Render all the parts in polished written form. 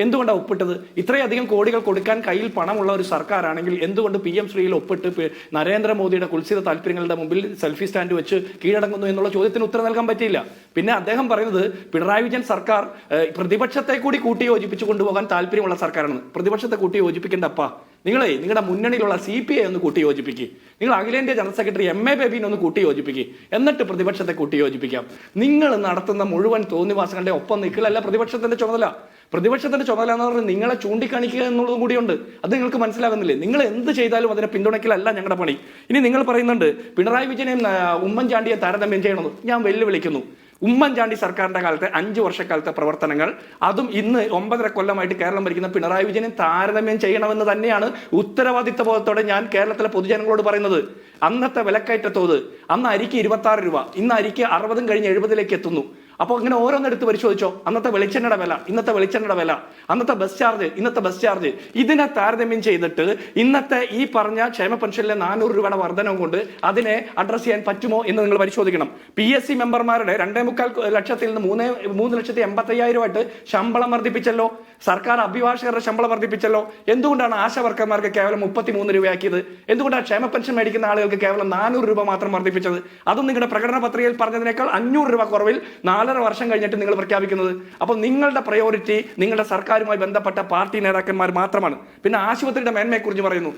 എന്തുകൊണ്ടാണ് ഒപ്പിട്ടത്? ഇത്രയധികം കോടികൾ കൊടുക്കാൻ കയ്യിൽ പണമുള്ള ഒരു സർക്കാരാണെങ്കിൽ എന്തുകൊണ്ട് PM ശ്രീയിൽ ഒപ്പിട്ട് നരേന്ദ്രമോദിയുടെ കുൽസിത താല്പര്യങ്ങളുടെ മുമ്പിൽ സെൽഫി സ്റ്റാൻഡ് വെച്ച് കീഴടങ്ങുന്നു എന്നുള്ള ചോദ്യത്തിന് ഉത്തരം നൽകാൻ പറ്റിയില്ല. പിന്നെ അദ്ദേഹം പറയുന്നത് പിണറായി വിജയൻ സർക്കാർ പ്രതിപക്ഷത്തെ കൂടി കൂട്ടി യോജിപ്പിച്ചു കൊണ്ടുപോകാൻ താല്പര്യമുള്ള സർക്കാരാണ്. പ്രതിപക്ഷത്തെ കൂട്ടി യോജിപ്പിക്കേണ്ടപ്പാ, നിങ്ങളുടെ മുന്നണിയിലുള്ള CPI ഒന്ന് കൂട്ടി യോജിപ്പിക്കുക, നിങ്ങൾ അഖിലേന്ത്യാ ജനറൽ സെക്രട്ടറി MA ബേബിനെ ഒന്ന് കൂട്ടി യോജിപ്പിക്കുക, എന്നിട്ട് പ്രതിപക്ഷത്തെ കൂട്ടി യോജിപ്പിക്കാം. നിങ്ങൾ നടത്തുന്ന മുഴുവൻ തോന്നിവാസങ്ങളുടെ ഒപ്പം നിൽക്കലല്ല പ്രതിപക്ഷത്തിന്റെ ചുമതല. പ്രതിപക്ഷത്തിന്റെ ചുമതല എന്ന് പറഞ്ഞാൽ നിങ്ങളെ ചൂണ്ടിക്കാണിക്കുക എന്നുള്ളതും കൂടിയുണ്ട്. അത് നിങ്ങൾക്ക് മനസ്സിലാകുന്നില്ലേ? നിങ്ങൾ എന്ത് ചെയ്താലും അതിനെ പിന്തുണയ്ക്കലല്ല ഞങ്ങളുടെ പണി. ഇനി നിങ്ങൾ പറയുന്നുണ്ട് പിണറായി വിജയനെയും ഉമ്മൻചാണ്ടിയെ താരതമ്യം ചെയ്യണമെന്ന്. ഞാൻ വെല്ലുവിളിക്കുന്നു. ഉമ്മൻചാണ്ടി സർക്കാരിന്റെ കാലത്തെ 5 വർഷക്കാലത്തെ പ്രവർത്തനങ്ങൾ, അതും ഇന്ന് 9.5 കൊല്ലമായിട്ട് കേരളം ഭരിക്കുന്ന പിണറായി വിജയനെ താരതമ്യം ചെയ്യണമെന്ന് തന്നെയാണ് ഉത്തരവാദിത്ത ബോധത്തോടെ ഞാൻ കേരളത്തിലെ പൊതുജനങ്ങളോട് പറയുന്നത്. അന്നത്തെ വിലക്കയറ്റ തോത്, അന്ന് അരിക്ക് 26 രൂപ, ഇന്ന് അരിക്ക് 60 കഴിഞ്ഞ് 70 എത്തുന്നു. അപ്പോൾ ഇങ്ങനെ ഓരോന്നെടുത്ത് പരിശോധിച്ചോ. അന്നത്തെ വെളിച്ചെണ്ണയുടെ വില, ഇന്നത്തെ വെളിച്ചെണ്ണയുടെ വില, അന്നത്തെ ബസ് ചാർജ്, ഇന്നത്തെ ബസ് ചാർജ്, ഇതിനെ താരതമ്യം ചെയ്തിട്ട് ഇന്നത്തെ ഈ പറഞ്ഞ ക്ഷേമ പെൻഷനിലെ 400 രൂപയുടെ വർധനവും കൊണ്ട് അതിനെ അഡ്രസ് ചെയ്യാൻ പറ്റുമോ എന്ന് നിങ്ങൾ പരിശോധിക്കണം. PSC മെമ്പർമാരുടെ 2.25 ലക്ഷത്തിൽ നിന്ന് 3,85,000 ശമ്പളം വർദ്ധിപ്പിച്ചല്ലോ. സർക്കാർ അഭിഭാഷകരുടെ ശമ്പളം വർദ്ധിപ്പിച്ചല്ലോ. എന്തുകൊണ്ടാണ് ആശാ വർക്കർമാർക്ക് കേവലം 33 രൂപയാക്കിയത്? എന്തുകൊണ്ടാണ് ക്ഷേമ പെൻഷൻ മേടിക്കുന്ന ആളുകൾക്ക് കേവലം 400 രൂപ മാത്രം വർദ്ധിപ്പിച്ചത്? അതും നിങ്ങളുടെ പ്രകടന പത്രികയിൽ പറഞ്ഞതിനേക്കാൾ 500 രൂപ കുറവിൽ 4.5 വർഷം കഴിഞ്ഞിട്ട് നിങ്ങൾ പ്രഖ്യാപിക്കുന്നത്. അപ്പോൾ നിങ്ങളുടെ പ്രയോറിറ്റി നിങ്ങളുടെ സർക്കാരുമായി ബന്ധപ്പെട്ട പാർട്ടി നേതാക്കന്മാർ മാത്രമാണ്. പിന്നെ ആശുപത്രിയുടെ മേന്മയെക്കുറിച്ച് പറയുന്നു.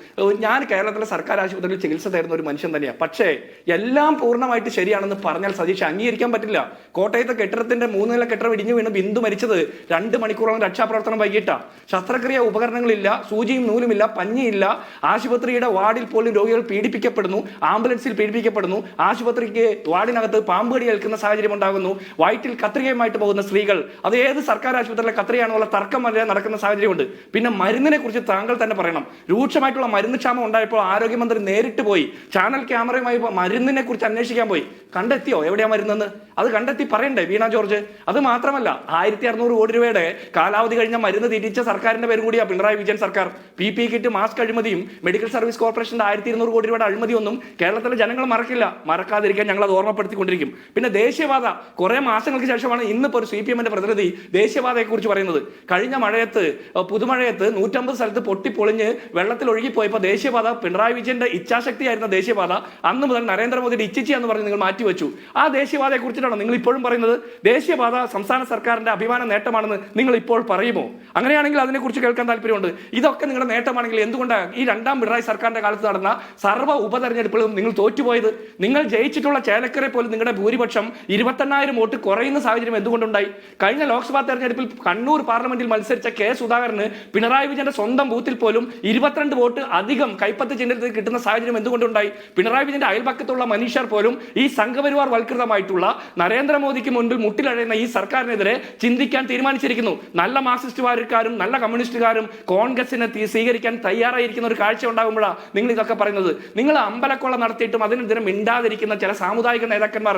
ഞാൻ കേരളത്തിലെ സർക്കാർ ആശുപത്രിയിൽ ചികിത്സ തരുന്ന ഒരു മനുഷ്യൻ തന്നെയാണ്. പക്ഷേ എല്ലാം പൂർണ്ണമായിട്ട് ശരിയാണെന്ന് പറഞ്ഞാൽ സതീഷ് അംഗീകരിക്കാൻ പറ്റില്ല. കോട്ടയത്തെ കെട്ടിടത്തിന്റെ 3 നില കെട്ടിടം ഇടിഞ്ഞു വീണ് ബിന്ദു മരിച്ചത് 2 മണിക്കൂറോളം രക്ഷാപ്രവർത്തനം വൈകിട്ടാണ്. ശസ്ത്രക്രിയ ഉപകരണങ്ങളില്ല, സൂചിയും നൂലുമില്ല, പഞ്ഞിയില്ല. ആശുപത്രിയുടെ വാർഡിൽ പോലും രോഗികൾ പീഡിപ്പിക്കപ്പെടുന്നു, ആംബുലൻസിൽ പീഡിപ്പിക്കപ്പെടുന്നു. ആശുപത്രിക്ക് വാർഡിനകത്ത് പാമ്പ് കടി ഏൽക്കുന്ന സാഹചര്യം ഉണ്ടാകുന്നു. വയറ്റിൽ കത്രികയുമായിട്ട് പോകുന്ന സ്ത്രീകൾ, അത് ഏത് സർക്കാർ ആശുപത്രിയിലെ കത്രികയാണെന്നുള്ള തർക്കം വരെ നടക്കുന്ന സാഹചര്യമുണ്ട്. പിന്നെ മരുന്നിനെ കുറിച്ച് താങ്കൾ തന്നെ പറയണം. രൂക്ഷമായിട്ടുള്ള മരുന്ന് ക്ഷാമം ഉണ്ടായപ്പോൾ ആരോഗ്യമന്ത്രി നേരിട്ട് പോയി ചാനൽ ക്യാമറയുമായി മരുന്നിനെ കുറിച്ച് അന്വേഷിക്കാൻ പോയി. കണ്ടെത്തിയോ എവിടെയാ മരുന്നെന്ന്? അത് കണ്ടെത്തി പറയണ്ടേ വീണ ജോർജ്? അത് മാത്രമല്ല 1600 കോടി രൂപയുടെ കാലാവധി കഴിഞ്ഞ മരുന്ന് തിരിച്ച സർക്കാരിന്റെ പേരും കൂടിയാ പിണറായി വിജയൻ സർക്കാർ. PPE കിറ്റ്, മാസ്ക് അഴിമതിയും മെഡിക്കൽ സർവീസ് കോർപ്പറേഷന്റെ 1200 കോടി രൂപയുടെ അഴിമതിയൊന്നും കേരളത്തിലെ ജനങ്ങൾ മറക്കില്ല. മറക്കാതിരിക്കാൻ ഞങ്ങൾ അത് ഓർമ്മപ്പെടുത്തിക്കൊണ്ടിരിക്കും. പിന്നെ ദേശീയപാത കുറെ മാസങ്ങൾക്ക് ശേഷമാണ് ഇന്നിപ്പോൾ ഒരു CPM-ന്റെ പ്രതിനിധി ദേശീയപാതയെ കുറിച്ച് പറയുന്നത്. കഴിഞ്ഞ മഴയത്ത്, പുതുമഴയത്ത് 150 സ്ഥലത്ത് പൊട്ടിപ്പൊളിഞ്ഞ് വെള്ളത്തിൽ ഒഴുകിപ്പോയപ്പോൾ ദേശീയപാത പിണറായി വിജയന്റെ ഇച്ഛാശക്തിയായിരുന്ന ദേശീയപാത അന്ന് മുതൽ നരേന്ദ്രമോദിയുടെ ഇച്ഛിച്ച എന്ന് പറഞ്ഞ് നിങ്ങൾ മാറ്റിവെച്ചു. ആ ദേശീയപാതയെ കുറിച്ചിട്ടാണ് നിങ്ങൾ ഇപ്പോഴും പറയുന്നത്? ദേശീയപാത സംസ്ഥാന സർക്കാരിന്റെ അഭിമാന നേട്ടമാണെന്ന് നിങ്ങൾ ഇപ്പോൾ പറയുമോ? അങ്ങനെയാണെങ്കിൽ അതിനെക്കുറിച്ച് കേൾക്കാൻ താല്പര്യമുണ്ട്. ഇതൊക്കെ നിങ്ങളുടെ നേട്ടമാണെങ്കിൽ എന്തുകൊണ്ടാണ് ഈ 2ാം പിണറായി സർക്കാരിന്റെ കാലത്ത് നടന്ന സർവ്വ ഉപതെരഞ്ഞെടുപ്പുകളും നിങ്ങൾ തോറ്റുപോയത്? നിങ്ങൾ ജയിച്ചിട്ടുള്ള ചേലക്കരെ പോലും നിങ്ങളുടെ ഭൂരിപക്ഷം 28,000 വോട്ട് കുറയുന്ന സാഹചര്യം എന്തുകൊണ്ടുണ്ടായി? കഴിഞ്ഞ ലോക്സഭാ തെരഞ്ഞെടുപ്പിൽ കണ്ണൂർ പാർലമെന്റിൽ മത്സരിച്ച K. സുധാകരന് പിണറായി വിജയന്റെ സ്വന്തം ബൂത്തിൽ പോലും 22 വോട്ട് അധികം കൈപ്പത്ത് ചിഹ്നത്തിൽ കിട്ടുന്ന സാഹചര്യം എന്തുകൊണ്ടുണ്ടായി? പിണറായി വിജയന്റെ അയൽപക്കത്തുള്ള മനുഷ്യർ പോലും ഈ സംഘപരിവാർ വൽകൃതമായിട്ടുള്ള നരേന്ദ്രമോദിക്ക് മുൻപിൽ മുട്ടിലഴയുന്ന ഈ സർക്കാരിനെതിരെ ചിന്തിക്കാൻ തീരുമാനിച്ചിരിക്കുന്നു. നല്ല മാർക്സിസ്റ്റുകാരും നല്ല കമ്മ്യൂണിസ്റ്റുകാരും കോൺഗ്രസിനെ സ്വീകരിക്കാൻ തയ്യാറായിരിക്കുന്ന ഒരു കാഴ്ച ഉണ്ടാകുമ്പോഴാണ് നിങ്ങൾ ഇതൊക്കെ പറയുന്നത്. നിങ്ങൾ അമ്പലക്കൊള്ള നടത്തിയിട്ടും അതിനെതിരെ മിണ്ടാതിരിക്കുന്ന ചില സാമുദായിക നേതാക്കന്മാർ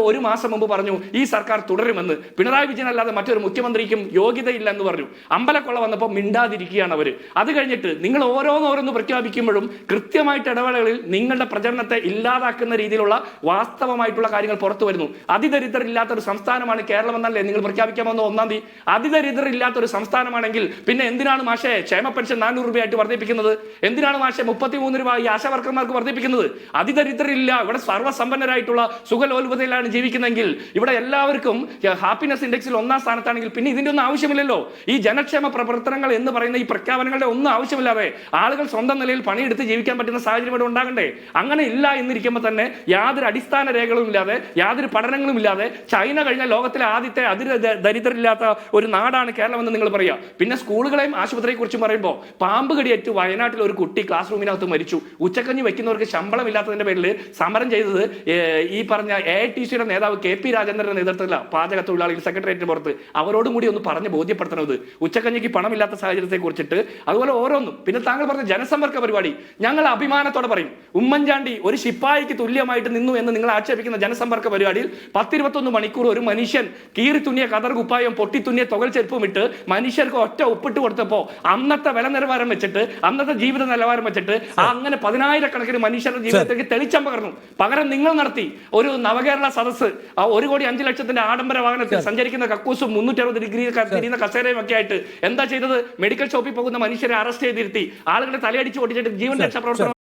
ഒരു മാസം മുമ്പ് പറഞ്ഞു ഈ സർക്കാർ തുടരുമെന്ന്. പിണറായി വിജയൻ അല്ലാതെ മറ്റൊരു മുഖ്യമന്ത്രിക്കും യോഗ്യതയില്ല എന്ന് പറഞ്ഞു. അമ്പലക്കൊള്ള വന്നപ്പോൾ മിണ്ടാതിരിക്കുകയാണ് അവർ. അത് കഴിഞ്ഞിട്ട് നിങ്ങൾ ഓരോന്നോരോന്ന് പ്രഖ്യാപിക്കുമ്പോഴും കൃത്യമായിട്ട് ഇടവേളകളിൽ നിങ്ങളുടെ പ്രചരണത്തെ ഇല്ലാതാക്കുന്ന രീതിയിലുള്ള വാസ്തവമായിട്ടുള്ള കാര്യങ്ങൾ പുറത്തു വരുന്നു. അതിദരിദ്രരില്ലാത്തൊരു സംസ്ഥാനമാണ് കേരളം എന്നല്ലേ നിങ്ങൾ പ്രഖ്യാപിക്കാൻ വന്ന 1-ാം തീയതി? അതിദരിദ്രരില്ലാത്തൊരു സംസ്ഥാനമാണെങ്കിൽ പിന്നെ എന്തിനാണ് മാഷേ ക്ഷേമ പെൻഷൻ 400 രൂപയായിട്ട് വർദ്ധിപ്പിക്കുന്നത്? എന്തിനാണ് മാഷേ 33 രൂപ ഈ ആശാ വർക്കർമാർക്ക് വർദ്ധിപ്പിക്കുന്നത്? അതിദരിദ്രരില്ല, ഇവിടെ സർവ്വസമ്പന്നരായിട്ടുള്ള സുഖലോലുപതയിലാണ് ജീവിക്കുന്നതെങ്കിൽ, ഇവിടെ എല്ലാവർക്കും ഹാപ്പിനെസ് ഇൻഡെക്സിൽ 1-ാം സ്ഥാനത്താണെങ്കിൽ പിന്നെ ഇതിന്റെ ഒന്നും ആവശ്യമില്ലല്ലോ. ഈ ജനക്ഷേമ പ്രവർത്തനങ്ങൾ എന്ന് പറയുന്ന ഈ പ്രഖ്യാപനങ്ങളുടെ ഒന്നും ആവശ്യമില്ലാതെ ആളുകൾ സ്വന്തം നിലയിൽ പണിയെടുത്ത് ജീവിക്കാൻ പറ്റുന്ന സാഹചര്യം ഇവിടെ ഉണ്ടാകണ്ടേ? അങ്ങനെ ഇല്ല എന്നിരിക്കുമ്പോൾ തന്നെ യാതൊരു അടിസ്ഥാന രേഖകളും ഇല്ലാതെ, യാതൊരു പഠനങ്ങളും ഇല്ലാതെ ചൈന കഴിഞ്ഞ ലോകത്തിലെ ആദ്യത്തെ ദരിദ്രരില്ലാത്ത ഒരു നാടാണ് കേരളം എന്ന് നിങ്ങൾ പറയുക. പിന്നെ സ്കൂളുകളെയും ആശുപത്രിയെ കുറിച്ചും പറയുമ്പോൾ പാമ്പ് കടിയേറ്റ് വയനാട്ടിൽ ഒരു കുട്ടി ക്ലാസ് റൂമിനകത്ത് മരിച്ചു. ഉച്ചക്കഞ്ഞി വെക്കുന്നവർക്ക് ശമ്പളം ഇല്ലാത്തതിന്റെ പേരിൽ സമരം ചെയ്തത് ഈ പറഞ്ഞ AITC-യുടെ നേതാവ് KP രാജേന്ദ്രന്റെ നേതൃത്വത്തിലാണ്. പാചക തൊഴിലാളികൾ സെക്രട്ടേറിയറ്റിന് പുറത്ത് അവരോടും കൂടി ഒന്ന് പറഞ്ഞ് ബോധ്യപ്പെടുത്തണത് ഉച്ചക്കഞ്ഞിക്ക് പണമില്ലാത്ത സാഹചര്യത്തെ കുറിച്ചിട്ട്. അതുപോലെ ഓരോന്നും. പിന്നെ താങ്കൾ പറഞ്ഞ ജനസമ്പർക്ക പരിപാടി ഞങ്ങൾ അഭിമാനത്തോടെ പറയും. ഉമ്മൻചാണ്ടി ഒരു ശിപ്പായിക്ക് തുല്യമായിട്ട് നിന്നു എന്ന് നിങ്ങൾ ആക്ഷേപിക്കുന്ന ജനസമ്പർക്ക പരിപാടിയിൽ 10-21 മണിക്കൂർ ഒരു മനുഷ്യൻ കീറി തുന്നിയ കതർ കുപ്പായം പൊട്ടി തുന്നിയ തുകൽ ചെരുപ്പും ഇട്ട് മനുഷ്യർക്ക് ഒറ്റ ഒപ്പിട്ട് കൊടുത്തപ്പോൾ അന്നത്തെ വില നിലവാരം വെച്ചിട്ട്, അന്നത്തെ ജീവിത നിലവാരം വെച്ചിട്ട് അങ്ങനെ 10,000-കണക്കിന് മനുഷ്യരുടെ ജീവിതത്തിലേക്ക് തെളിച്ചം പകർന്നു. പകരം നിങ്ങൾ നടത്തി ഒരു നവകേരള സദസ്സ് 1,05,00,000 ലക്ഷത്തിന്റെ ആഡംബര വാഹനത്തിൽ സഞ്ചരിക്കുന്ന കക്കൂസും 360 ഡിഗ്രി തിരിയുന്ന കസേരയും ഒക്കെ ആയിട്ട് എന്താ ചെയ്തത്? മെഡിക്കൽ ഷോപ്പിൽ പോകുന്ന മനുഷ്യരെ അറസ്റ്റ് ചെയ്തിരുത്തി ആളുകളെ തലയടിച്ച് ഓടിച്ചിട്ട് ജീവൻ രക്ഷാ പ്രവർത്തനം